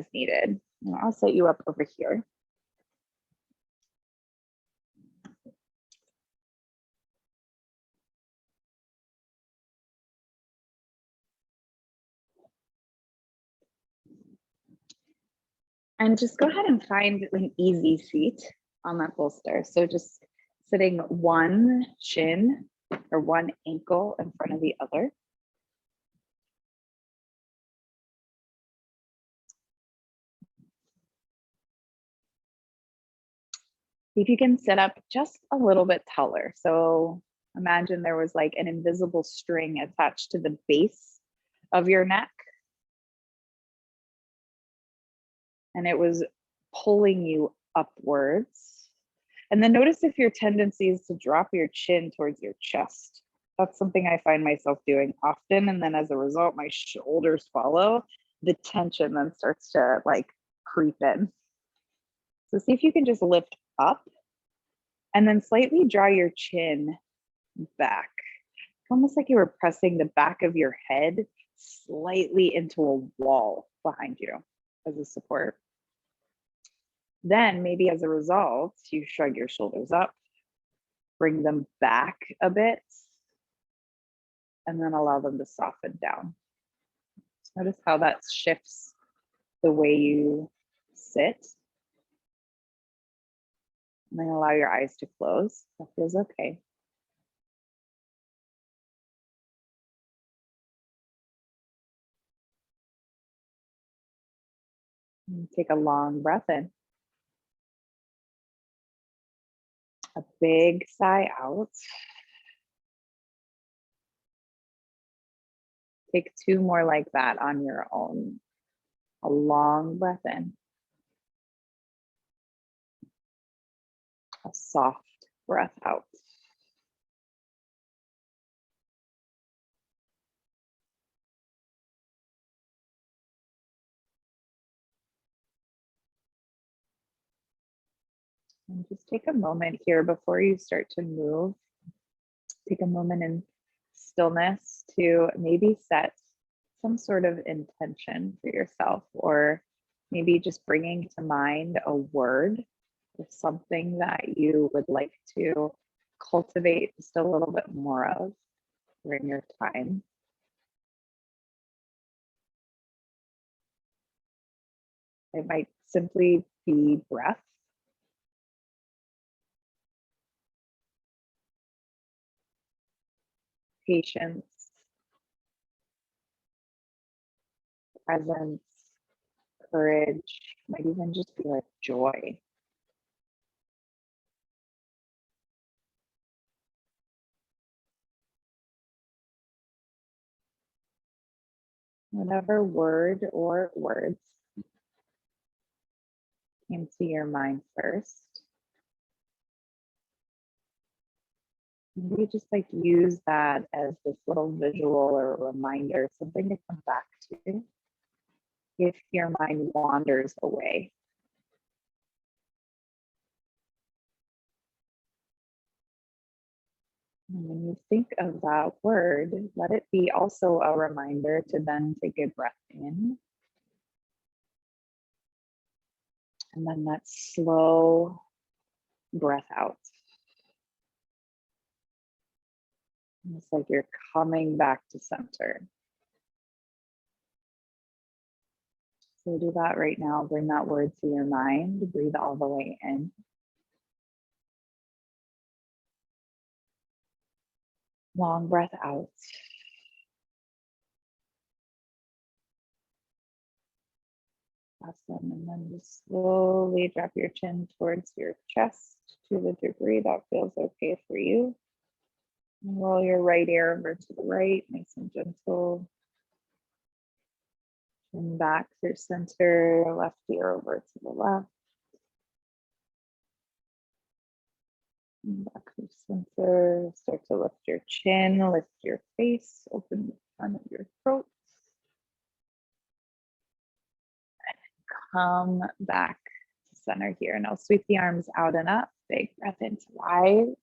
as needed. And I'll set you up over here. And just go ahead and find an easy seat on that bolster. So just sitting one shin or one ankle in front of the other. See if you can sit up just a little bit taller. So imagine there was like an invisible string attached to the base of your neck. And it was pulling you upwards. And then notice if your tendency is to drop your chin towards your chest. That's something I find myself doing often. And then as a result, my shoulders follow. The tension then starts to like creep in. So see if you can just lift up and then slightly draw your chin back. Almost like you were pressing the back of your head slightly into a wall behind you as a support. Then maybe as a result, you shrug your shoulders up, bring them back a bit, and then allow them to soften down. Notice how that shifts the way you sit. And then allow your eyes to close. That feels okay. And take a long breath in. A big sigh out. Take two more like that on your own. A long breath in. A soft breath out. And just take a moment here before you start to move. Take a moment in stillness to maybe set some sort of intention for yourself, or maybe just bringing to mind a word or something that you would like to cultivate just a little bit more of during your time. It might simply be breath. Patience, presence, courage, might even just be like joy. Whatever word or words came to your mind first. Maybe just like use that as this little visual or reminder, something to come back to if your mind wanders away. And when you think of that word, let it be also a reminder to then take a breath in. And then that slow breath out. It's like you're coming back to center. So do that right now. Bring that word to your mind. Breathe all the way in. Long breath out. Awesome. And then just slowly drop your chin towards your chest to the degree that feels okay for you. And roll your right ear over to the right, nice and gentle. Chin back through center, left ear over to the left. And back through center. Start to lift your chin, lift your face, open the front of your throat. Come back to center here. Now sweep the arms out and up. Big breath into wide.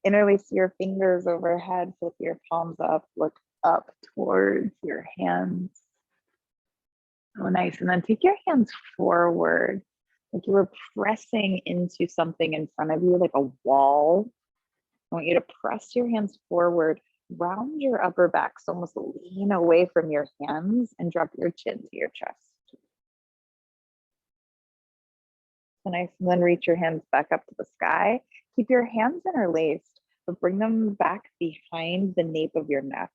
Interlace your fingers overhead. Flip your palms up. Look up towards your hands. Oh, nice. And then take your hands forward, like you were pressing into something in front of you, like a wall. I want you to press your hands forward, round your upper back, so almost lean away from your hands and drop your chin to your chest. So nice. And then reach your hands back up to the sky. Keep your hands interlaced, but bring them back behind the nape of your neck.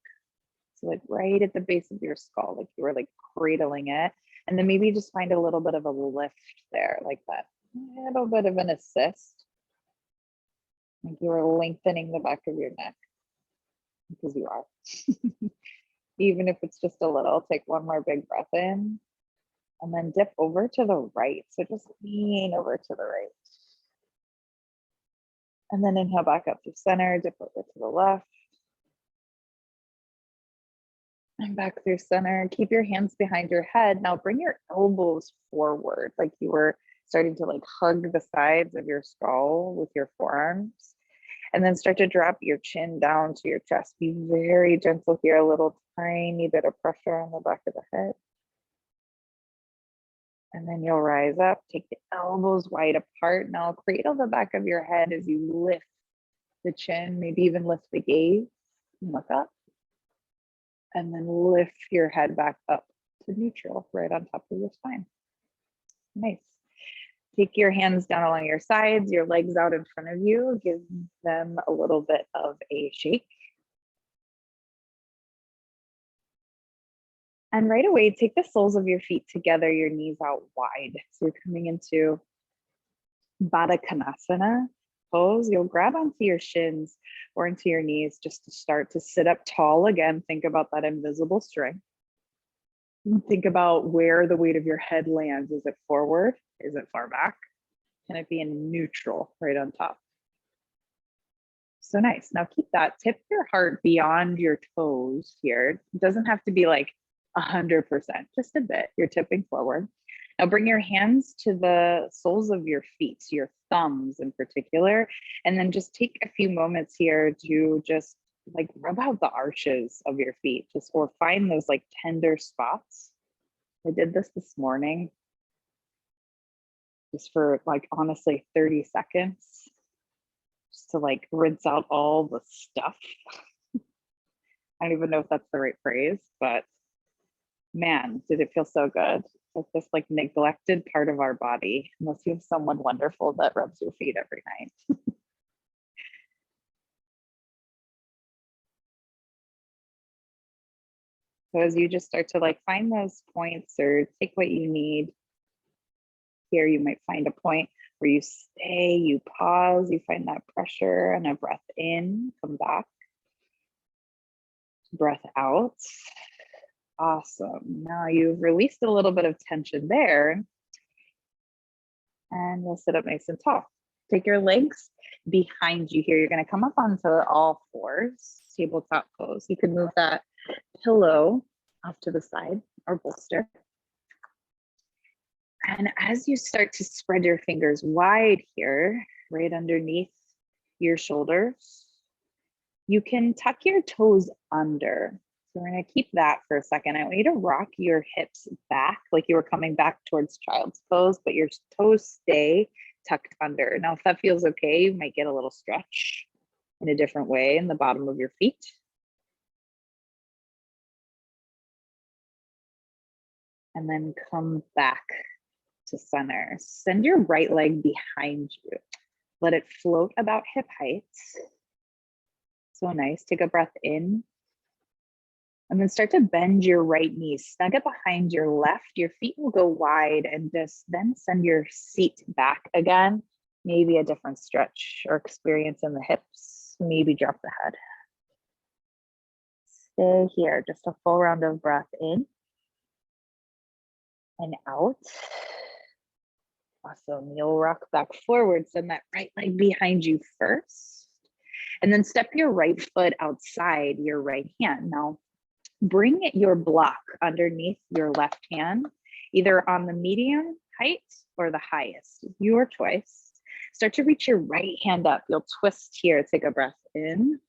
So like right at the base of your skull, like you were like cradling it. And then maybe just find a little bit of a lift there, like that little bit of an assist. Like you are lengthening the back of your neck, because you are. Even if it's just a little, take one more big breath in and then dip over to the right. So just lean over to the right. And then inhale back up to center, dip over to the left. And back through center. Keep your hands behind your head. Now bring your elbows forward, like you were starting to like hug the sides of your skull with your forearms. And then start to drop your chin down to your chest. Be very gentle here, a little tiny bit of pressure on the back of the head. And then you'll rise up, take the elbows wide apart. Now cradle the back of your head as you lift the chin, maybe even lift the gaze, look up. And then lift your head back up to neutral, right on top of your spine. Nice. Take your hands down along your sides, your legs out in front of you. Give them a little bit of a shake. And right away, take the soles of your feet together, your knees out wide. So you're coming into Baddha Konasana pose. You'll grab onto your shins or into your knees just to start to sit up tall again. Think about that invisible string. Think about where the weight of your head lands. Is it forward? Is it far back? Can it be in neutral right on top? So nice. Now keep that. Tip your heart beyond your toes here. It doesn't have to be like 100%, just a bit. You're tipping forward. Now bring your hands to the soles of your feet, your thumbs in particular, and then just take a few moments here to just like rub out the arches of your feet, just or find those like tender spots. I did this morning, just for like honestly 30 seconds, just to like rinse out all the stuff. I don't even know if that's the right phrase, but man, did it feel so good. Like this like neglected part of our body, unless you have someone wonderful that rubs your feet every night. So as you just start to like find those points or take what you need here, you might find a point where you stay, you pause, you find that pressure and a breath in, come back, breath out. Awesome. Now you've released a little bit of tension there and you'll sit up nice and tall. Take your legs behind you here. You're going to come up onto all fours, tabletop pose. You can move that pillow off to the side or bolster. And as you start to spread your fingers wide here, right underneath your shoulders, you can tuck your toes under. So we're going to keep that for a second. I want you to rock your hips back like you were coming back towards child's pose, but your toes stay tucked under. Now, if that feels okay, you might get a little stretch in a different way in the bottom of your feet. And then come back to center. Send your right leg behind you. Let it float about hip height. So nice. Take a breath in. And then start to bend your right knee. Snug it behind your left. Your feet will go wide and just then send your seat back again. Maybe a different stretch or experience in the hips. Maybe drop the head. Stay here. Just a full round of breath in and out. Awesome. You'll rock back forward. Send that right leg behind you first. And then step your right foot outside your right hand. Now, bring your block underneath your left hand, either on the medium height or the highest, your choice. Start to reach your right hand up. You'll twist here. Take a breath in.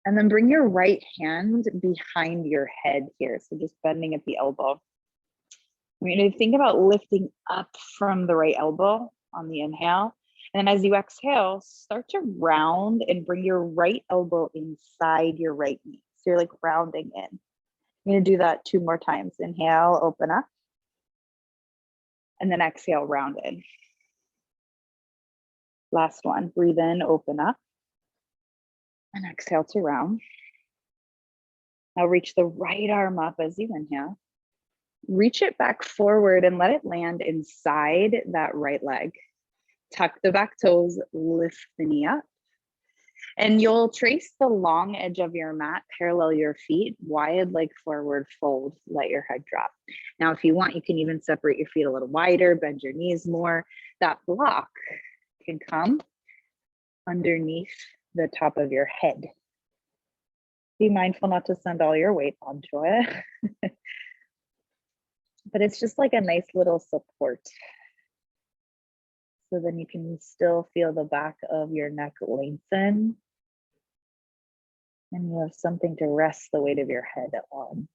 And then bring your right hand behind your head here. So just bending at the elbow. We're going to think about lifting up from the right elbow on the inhale. And then as you exhale, start to round and bring your right elbow inside your right knee. So you're like rounding in. I'm going to do that 2 more times. Inhale, open up. And then exhale, round in. Last one. Breathe in, open up. And exhale to round. Now reach the right arm up as you inhale. Reach it back forward and let it land inside that right leg. Tuck the back toes, lift the knee up. And you'll trace the long edge of your mat, parallel your feet, wide leg forward, fold, let your head drop. Now, if you want, you can even separate your feet a little wider, bend your knees more. That block can come underneath the top of your head. Be mindful not to send all your weight onto it. But it's just like a nice little support. So then you can still feel the back of your neck lengthen. And you have something to rest the weight of your head on.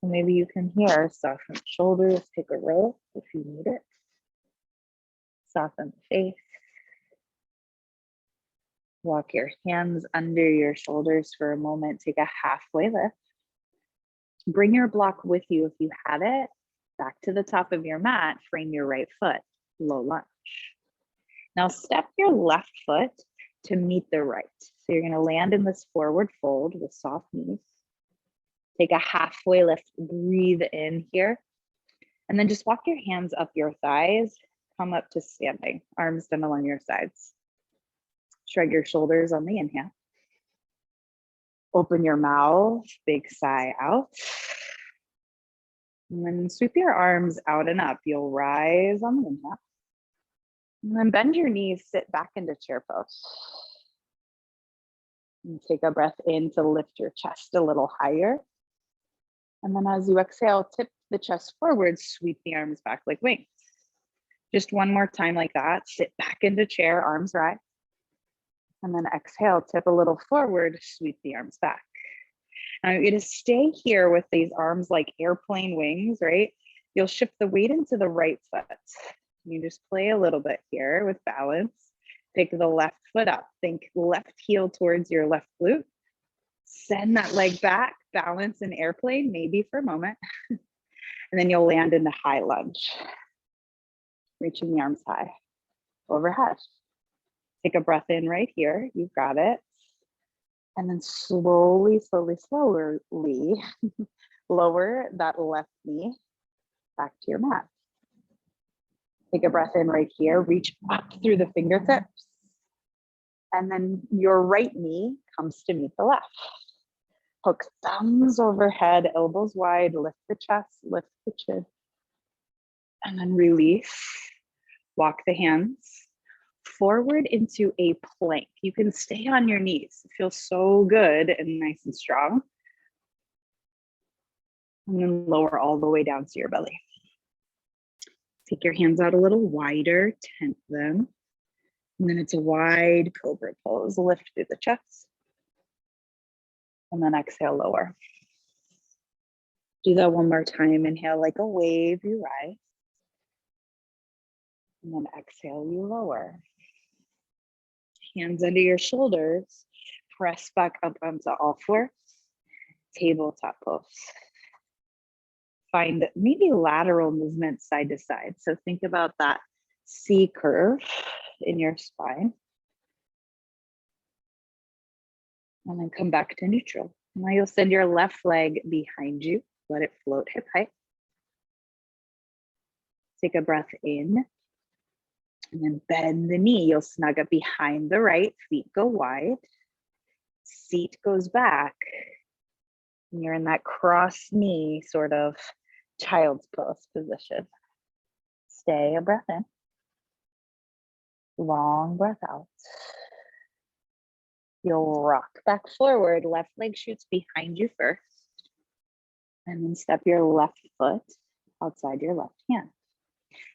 So maybe you can here soften the shoulders, take a roll if you need it. Soften the face. Walk your hands under your shoulders for a moment. Take a halfway lift. Bring your block with you if you have it. Back to the top of your mat. Frame your right foot. Low lunge. Now step your left foot to meet the right. So you're going to land in this forward fold with soft knees. Take a halfway lift. Breathe in here. And then just walk your hands up your thighs. Come up to standing. Arms down along your sides. Shrug your shoulders on the inhale. Open your mouth, big sigh out. And then sweep your arms out and up. You'll rise on the inhale. And then bend your knees, sit back into chair pose. And take a breath in to lift your chest a little higher. And then as you exhale, tip the chest forward, sweep the arms back like wings. Just one more time like that. Sit back into chair, arms rise. And then exhale, tip a little forward, sweep the arms back. Now you're going to stay here with these arms like airplane wings, right? You'll shift the weight into the right foot. You just play a little bit here with balance. Pick the left foot up. Think left heel towards your left glute. Send that leg back, balance in airplane, maybe for a moment. And then you'll land into high lunge. Reaching the arms high, overhead. Take a breath in right here. You've got it. And then slowly lower that left knee back to your mat. Take a breath in right here. Reach up through the fingertips. And then your right knee comes to meet the left. Hook thumbs overhead, elbows wide. Lift the chest, lift the chin. And then release. Walk the hands forward into a plank. You can stay on your knees. It feels so good and nice and strong. And then lower all the way down to your belly. Take your hands out a little wider, tent them. And then it's a wide cobra pose. Lift through the chest. And then exhale, lower. Do that one more time. Inhale like a wave, you rise. And then exhale, you lower. Hands under your shoulders. Press back up onto all fours. Tabletop pose. Find maybe lateral movement side to side. So think about that C curve in your spine. And then come back to neutral. Now you'll send your left leg behind you. Let it float hip height. Take a breath in. And then bend the knee. You'll snug up behind the right. Feet go wide. Seat goes back. And you're in that cross knee sort of child's pose position. Stay a breath in. Long breath out. You'll rock back forward. Left leg shoots behind you first. And then step your left foot outside your left hand.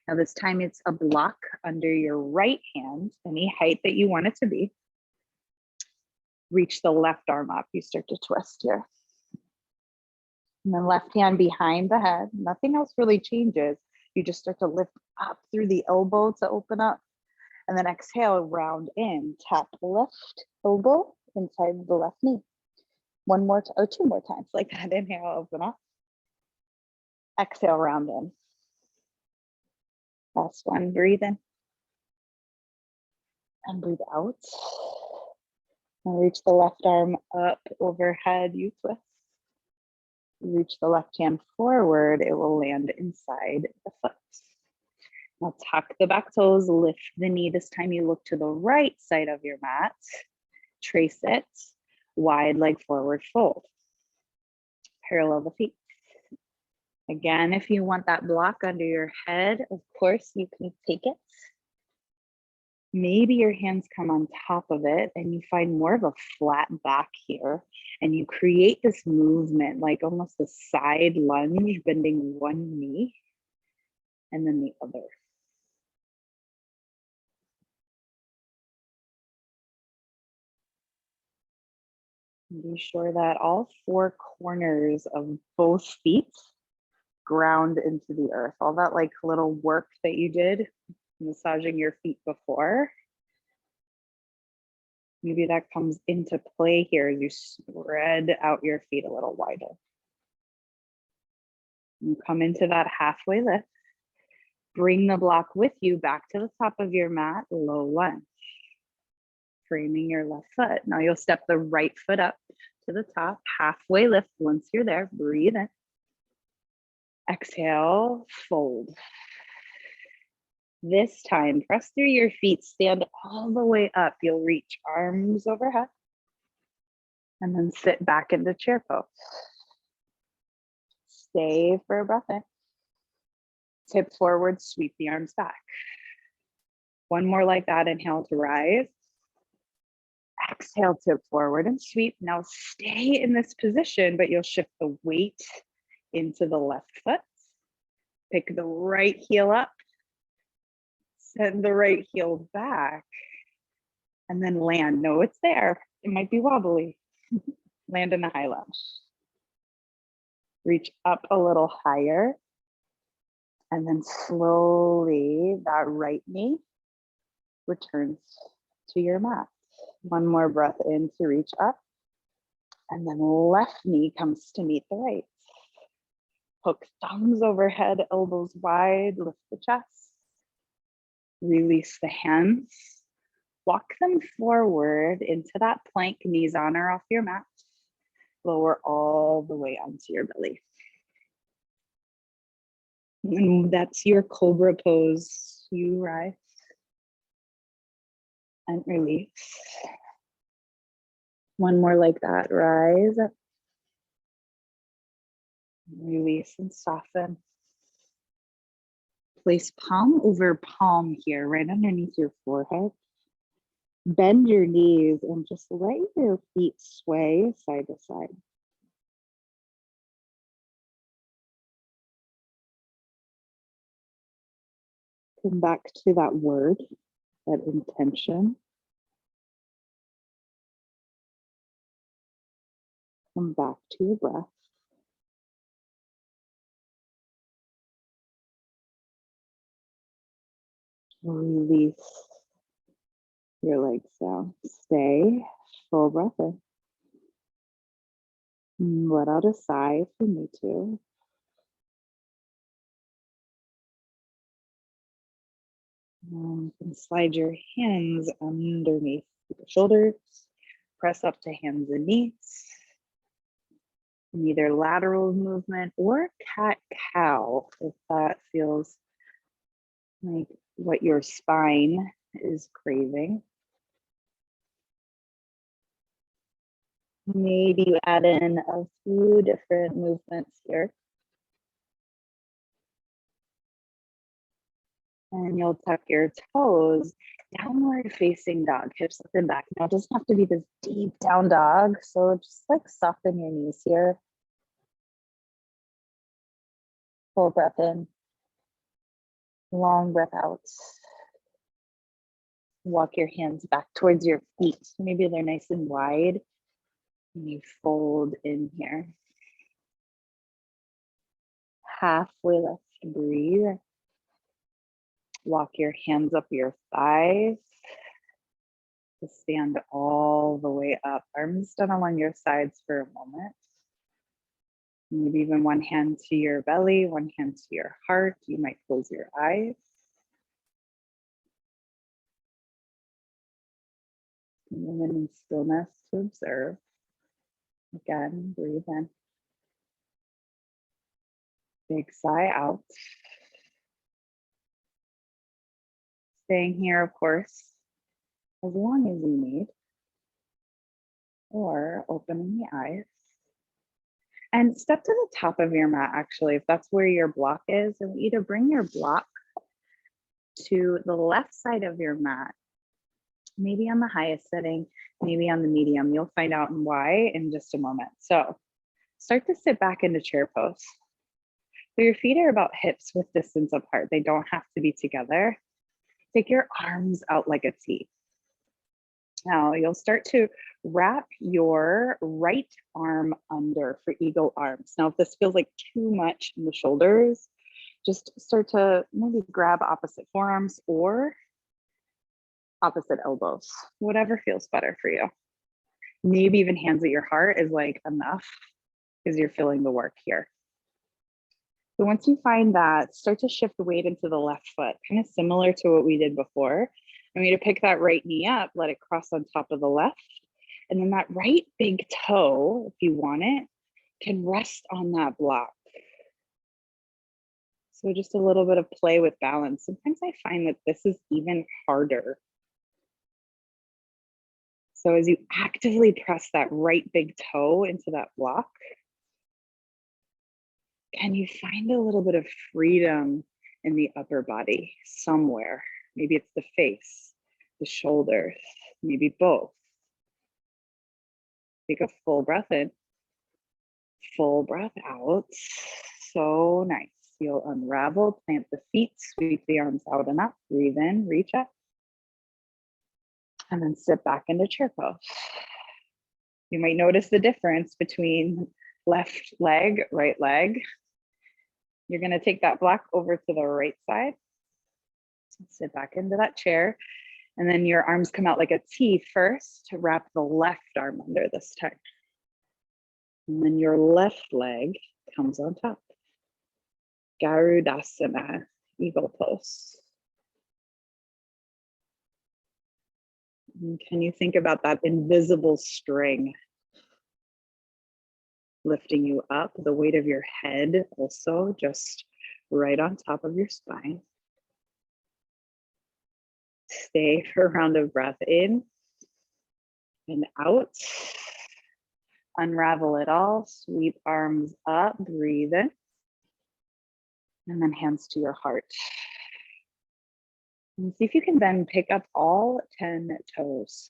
Now this time it's a block under your right hand, any height that you want it to be. Reach the left arm up. You start to twist here. And then left hand behind the head. Nothing else really changes. You just start to lift up through the elbow to open up. And then exhale, round in. Tap the left elbow inside the left knee. One more, or two more times like that. Inhale, open up. Exhale, round in. Last one, breathe in. And breathe out. And reach the left arm up overhead, you twist. Reach the left hand forward, it will land inside the foot. Now tuck the back toes, lift the knee. This time you look to the right side of your mat. Trace it, wide leg forward fold. Parallel the feet. Again, if you want that block under your head, of course you can take it. Maybe your hands come on top of it and you find more of a flat back here, and you create this movement like almost a side lunge, bending one knee and then the other. Be sure that all four corners of both feet ground into the earth. All that like little work that you did massaging your feet before, maybe that comes into play here as you spread out your feet a little wider. You come into that halfway lift. Bring the block with you back to the top of your mat, low lunge. Framing your left foot. Now you'll step the right foot up to the top, halfway lift. Once you're there, breathe in. Exhale, fold. This time, press through your feet, stand all the way up. You'll reach arms overhead and then sit back into chair pose. Stay for a breath in. Tip forward, sweep the arms back. One more like that. Inhale to rise. Exhale, tip forward and sweep. Now stay in this position, but you'll shift the weight into the left foot. Pick the right heel up. Send the right heel back. And then land. No, it's there. It might be wobbly. Land in a high lunge. Reach up a little higher. And then slowly that right knee returns to your mat. One more breath in to reach up. And then left knee comes to meet the right. Hook thumbs overhead, elbows wide, lift the chest. Release the hands. Walk them forward into that plank, knees on or off your mat. Lower all the way onto your belly. And that's your cobra pose. You rise and release. One more like that. Rise up. Release and soften. Place palm over palm here, right underneath your forehead. Bend your knees and just let your feet sway side to side. Come back to that word, that intention. Come back to your breath. Release your legs down. Stay, full breath in. Let out a sigh if you need to. You can slide your hands underneath your shoulders. Press up to hands and knees. In either lateral movement or cat-cow, if that feels like what your spine is craving. Maybe you add in a few different movements here. And you'll tuck your toes, downward facing dog, hips up and back. Now it doesn't have to be this deep down dog, so just like soften your knees here. Full breath in. Long breath out. Walk your hands back towards your feet. Maybe they're nice and wide. And you fold in here. halfway lift, breathe. Walk your hands up your thighs to stand all the way up. Arms down along your sides for a moment. Maybe even one hand to your belly, one hand to your heart. You might close your eyes. And then in stillness to observe. Again, breathe in. Big sigh out. Staying here, of course, as long as you need, or opening the eyes. And step to the top of your mat, actually, if that's where your block is, and either bring your block to the left side of your mat, maybe on the highest setting, maybe on the medium. You'll find out why in just a moment. So start to sit back into chair pose. So your feet are about hips width distance apart. They don't have to be together. Take your arms out like a T. Now you'll start to wrap your right arm under for eagle arms. Now, if this feels like too much in the shoulders, just start to maybe grab opposite forearms or opposite elbows, whatever feels better for you. Maybe even hands at your heart is like enough because you're feeling the work here. So once you find that, start to shift weight into the left foot, kind of similar to what we did before. I'm going to pick that right knee up, let it cross on top of the left. And then that right big toe, if you want it, can rest on that block. So just a little bit of play with balance. Sometimes I find that this is even harder. So as you actively press that right big toe into that block, can you find a little bit of freedom in the upper body somewhere? Maybe it's the face, the shoulders, maybe both. Take a full breath in, full breath out. So nice. You'll unravel, plant the feet, sweep the arms out and up, breathe in, reach up, and then sit back into chair pose. You might notice the difference between left leg, right leg. You're going to take that block over to the right side. Sit back into that chair. And then your arms come out like a T first to wrap the left arm under this time. And then your left leg comes on top. Garudasana, eagle pose. And can you think about that invisible string lifting you up, the weight of your head also just right on top of your spine. Stay for a round of breath in and out. Unravel it all, sweep arms up, breathe in. And then hands to your heart. And see if you can then pick up all 10 toes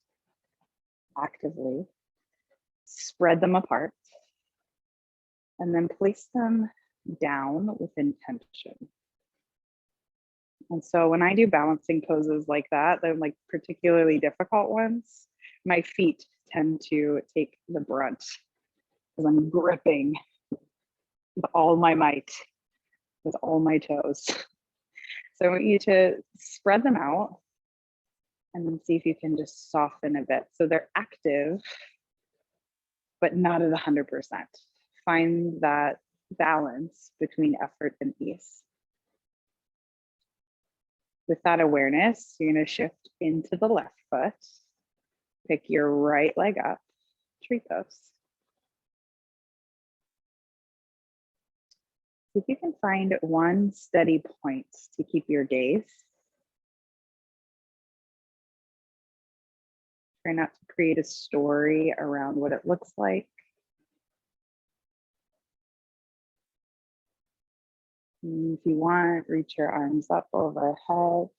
actively. Spread them apart. And then place them down with intention. And so when I do balancing poses like that, they're like particularly difficult ones, my feet tend to take the brunt because I'm gripping with all my might, with all my toes. So I want you to spread them out and then see if you can just soften a bit. So they're active, but not at 100%. Find that balance between effort and ease. With that awareness, you're going to shift into the left foot. Pick your right leg up, tree pose. See if you can find one steady point to keep your gaze. Try not to create a story around what it looks like. And if you want, reach your arms up overhead.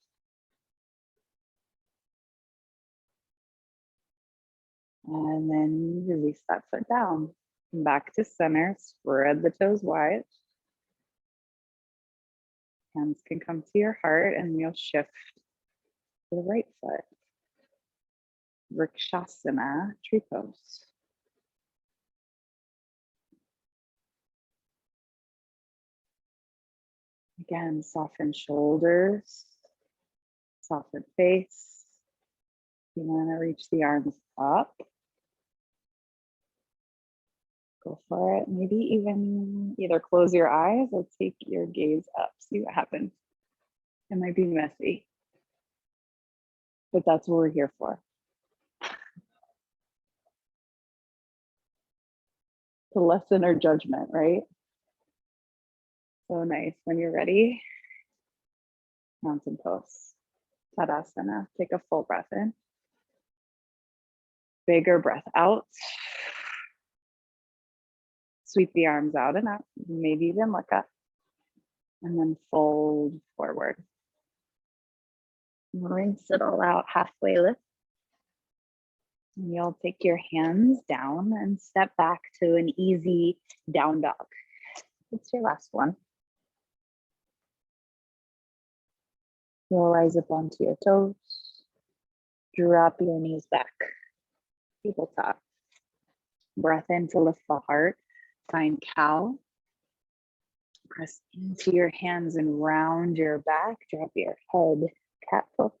And then release that foot down. Back to center, spread the toes wide. Hands can come to your heart and you'll shift to the right foot. Vrikshasana, tree pose. Again, soften shoulders, soften face. You want to reach the arms up. Go for it. Maybe even either close your eyes or take your gaze up. See what happens. It might be messy, but that's what we're here for. To lessen our judgment, right? So nice. When you're ready, mountain pose, Tadasana. Take a full breath in. Bigger breath out. Sweep the arms out and up. Maybe even look up. And then fold forward. Rinse it all out, halfway lift. And you'll take your hands down and step back to an easy down dog. It's your last one. You'll rise up onto your toes. Drop your knees back. Tabletop. Breath in to lift the heart. Find cow. Press into your hands and round your back. Drop your head. Cat pose.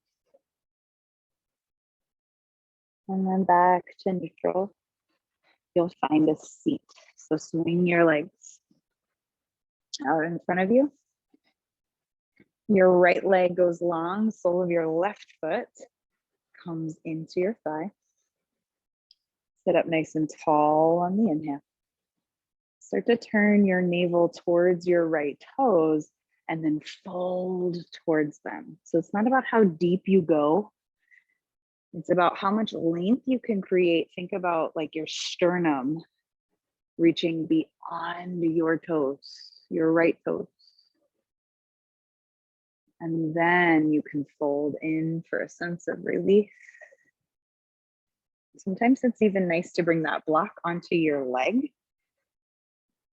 And then back to neutral. You'll find a seat. So swing your legs out in front of you. Your right leg goes long, sole of your left foot comes into your thigh. Sit up nice and tall on the inhale. Start to turn your navel towards your right toes and then fold towards them. So it's not about how deep you go. It's about how much length you can create. Think about like your sternum reaching beyond your toes, your right toes. And then you can fold in for a sense of relief. Sometimes it's even nice to bring that block onto your leg.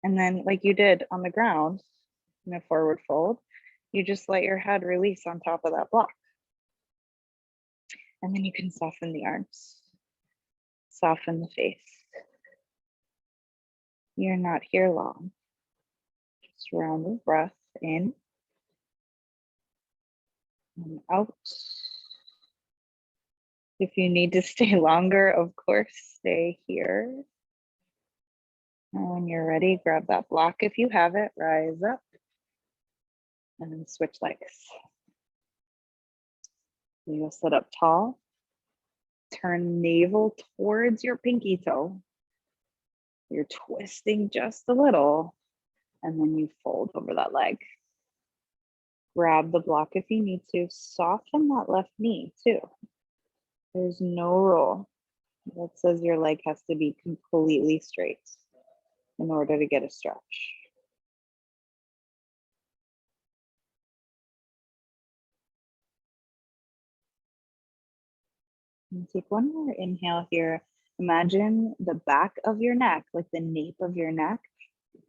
And then like you did on the ground in a forward fold, you just let your head release on top of that block. And then you can soften the arms, soften the face. You're not here long. Just round the breath in and out. If you need to stay longer, of course, stay here. And when you're ready, grab that block if you have it, rise up, and then switch legs. You'll sit up tall, turn navel towards your pinky toe. You're twisting just a little, and then you fold over that leg. Grab the block if you need to. Soften that left knee too. There's no rule that says your leg has to be completely straight in order to get a stretch. And take one more inhale here. Imagine the back of your neck, like the nape of your neck,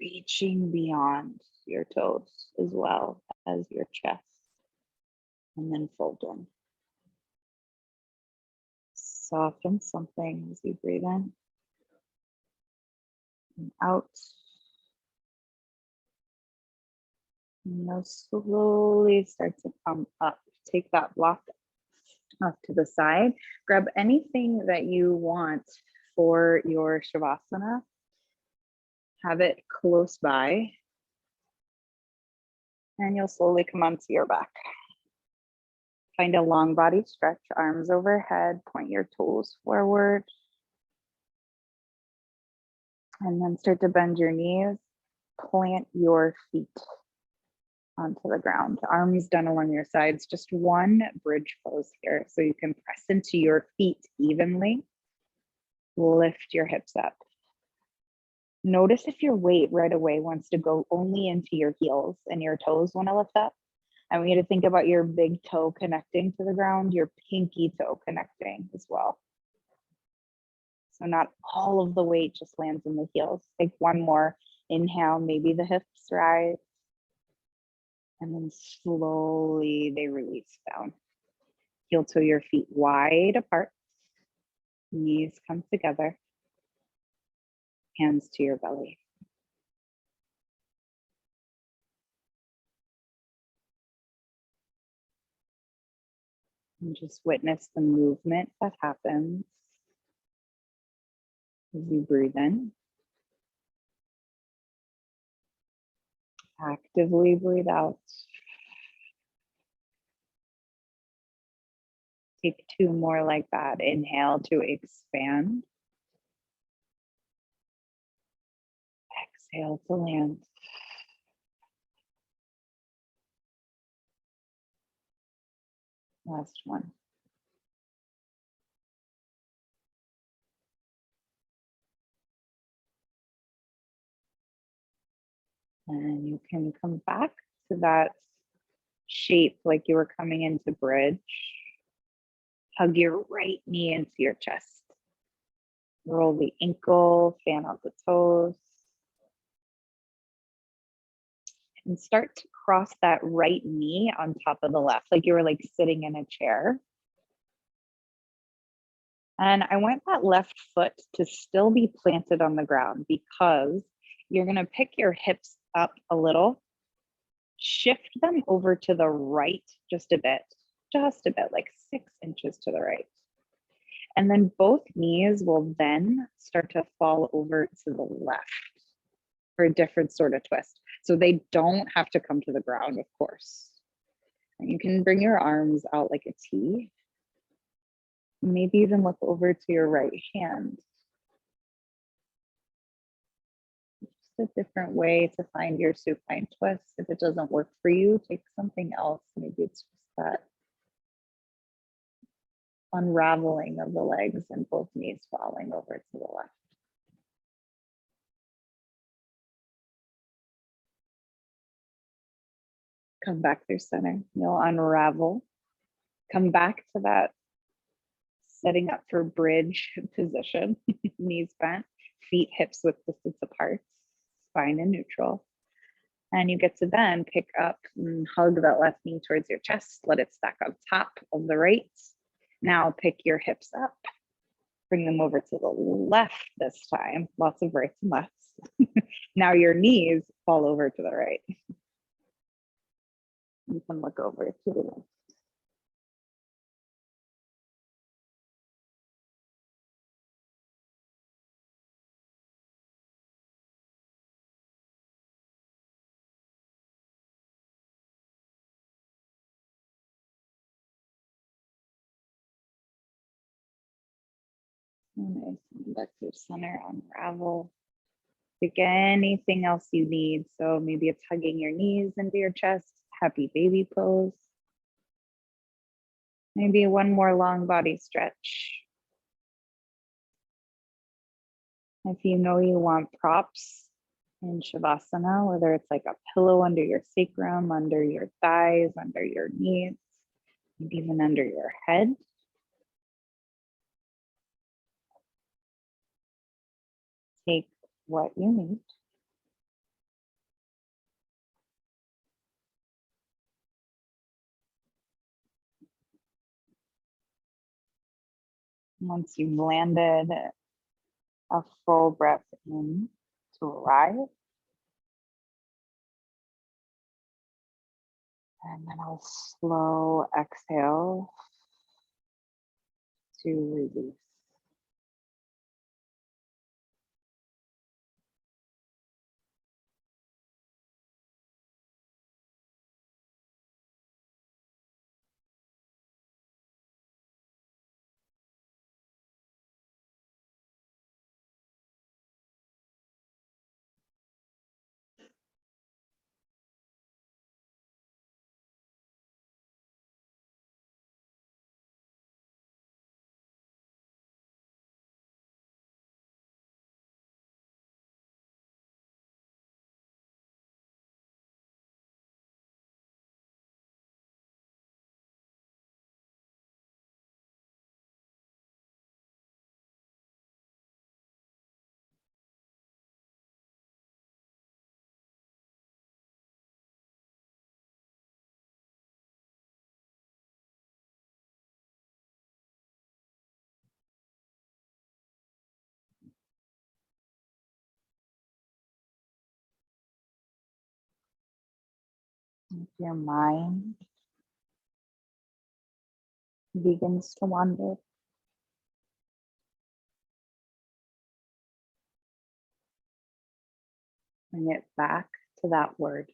reaching beyond your toes as well as your chest. And then fold in. Soften something as you breathe in and out. And now slowly start to come up. Take that block off to the side. Grab anything that you want for your Shavasana. Have it close by. And you'll slowly come onto your back. Find a long body stretch, arms overhead, point your toes forward. And then start to bend your knees, plant your feet onto the ground. Arms down along your sides, just one bridge pose here. So you can press into your feet evenly. Lift your hips up. Notice if your weight right away wants to go only into your heels and your toes want to lift up. I want you to think about your big toe connecting to the ground, your pinky toe connecting as well. So not all of the weight just lands in the heels. Take one more inhale, maybe the hips rise. And then slowly they release down. Heel toe your feet wide apart. Knees come together. Hands to your belly. And just witness the movement that happens as you breathe in. Actively breathe out. Take 2 more like that. Inhale to expand. Exhale to land. Last one. And you can come back to that shape like you were coming into bridge. Hug your right knee into your chest. Roll the ankle, fan out the toes. And start to cross that right knee on top of the left, like you were like sitting in a chair. And I want that left foot to still be planted on the ground because you're gonna pick your hips up a little, shift them over to the right just a bit, like 6 inches to the right. And then both knees will then start to fall over to the left for a different sort of twist. So they don't have to come to the ground, of course. And you can bring your arms out like a T. Maybe even look over to your right hand. Just a different way to find your supine twist. If it doesn't work for you, take something else. Maybe it's just that unraveling of the legs and both knees falling over to the left. Come back through center. You'll unravel. Come back to that setting up for bridge position. Knees bent, feet hips width distance apart, spine in neutral. And you get to then pick up and hug that left knee towards your chest. Let it stack on top of the right. Now pick your hips up. Bring them over to the left this time. Lots of rights and lefts. Now your knees fall over to the right. You can look over to the left. Nice. Back to center, unravel. Pick anything else you need. So maybe it's hugging your knees into your chest, happy baby pose. Maybe one more long body stretch. If you know you want props in Shavasana, whether it's like a pillow under your sacrum, under your thighs, under your knees, maybe even under your head. Take what you need. Once you've landed, a full breath in to arrive. And then I'll slow exhale to release. With your mind begins to wander. Bring it back to that word.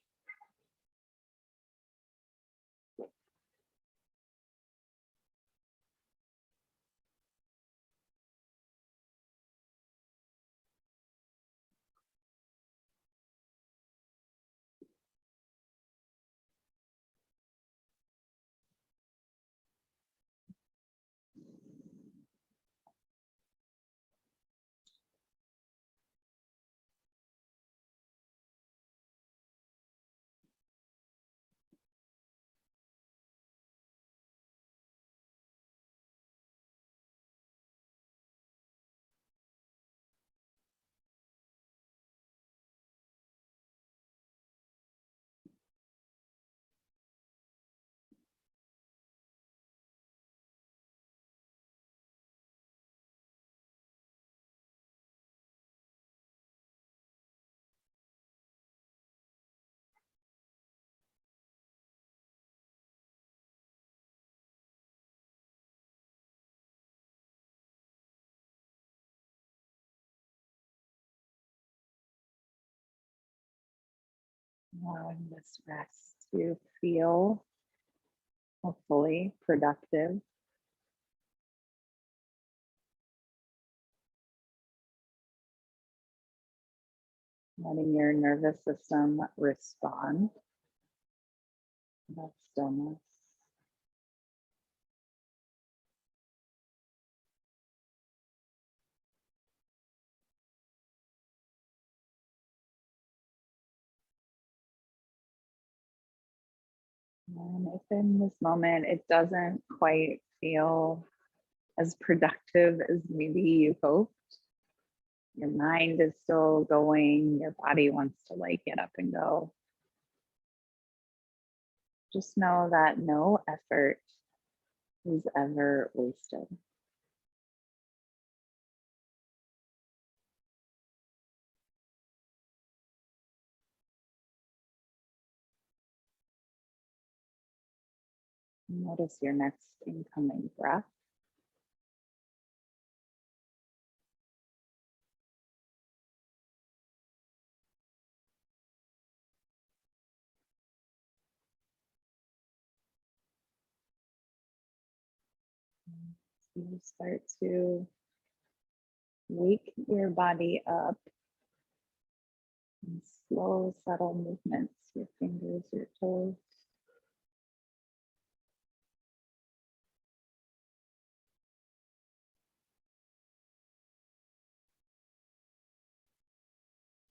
Allowing this rest to feel hopefully productive. Letting your nervous system respond to that stillness. And if in this moment it doesn't quite feel as productive as maybe you hoped, your mind is still going, your body wants to like get up and go. Just know that no effort is ever wasted. Notice your next incoming breath. You start to wake your body up in slow, subtle movements, your fingers, your toes.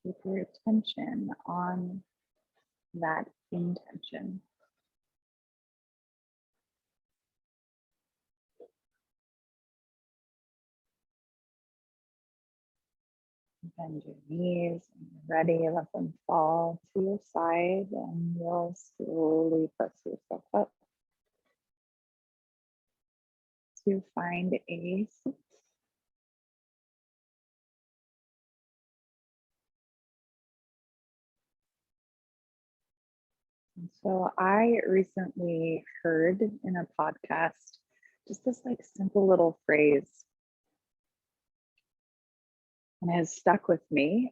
Keep your attention on that intention. Bend your knees, when you're ready, let them fall to your side, and you'll slowly press yourself up to find a seat. And so I recently heard in a podcast just this like simple little phrase, and it has stuck with me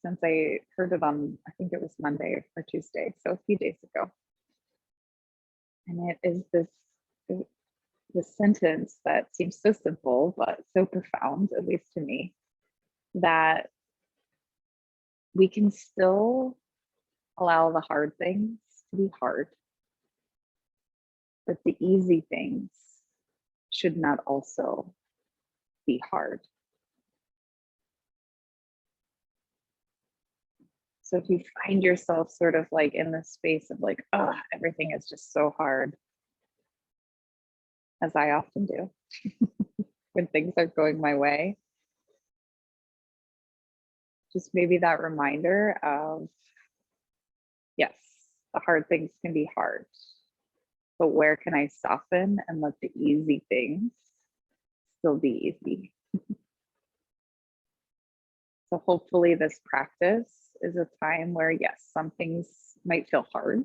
since I heard it on, I think it was Monday or Tuesday, so a few days ago. And it is this sentence that seems so simple, but so profound, at least to me, that we can still allow the hard things to be hard, but the easy things should not also be hard. So if you find yourself sort of like in this space of like, oh, everything is just so hard, as I often do when things are going my way, just maybe that reminder of, yes, the hard things can be hard, but where can I soften and let the easy things still be easy? So hopefully this practice is a time where, yes, some things might feel hard,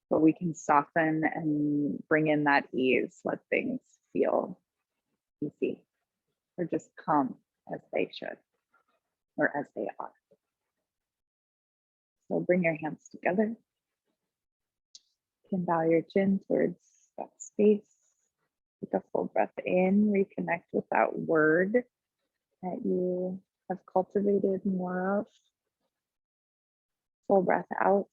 but we can soften and bring in that ease, let things feel easy or just come as they should or as they are. So bring your hands together. You can bow your chin towards that space. Take a full breath in, reconnect with that word that you have cultivated more of. Full breath out.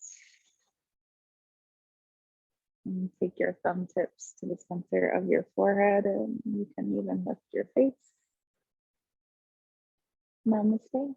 And take your thumb tips to the center of your forehead, and you can even lift your face. Namaste.